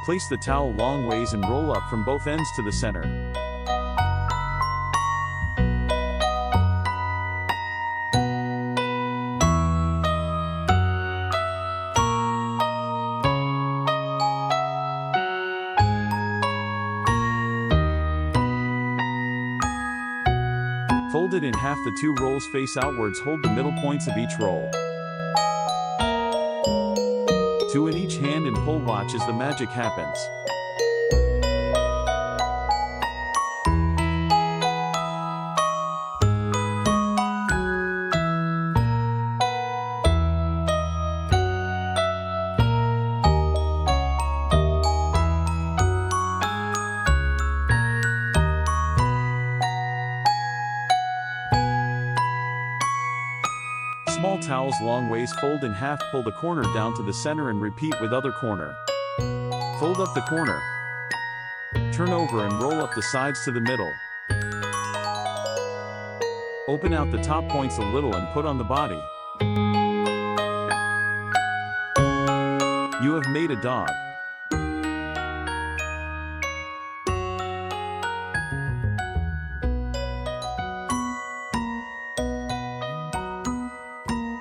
Place the towel long ways and roll up from both ends to the center. Fold it in half. The 2 rolls face outwards. Hold the middle points of each roll. 2 in each hand and pull. Watch as the magic happens. Small towels long ways. Fold in half. Pull the corner down to the center and repeat with other corner. Fold up the corner. Turn over and roll up the sides to the middle. Open out the top points a little and put on the body. You have made a dog.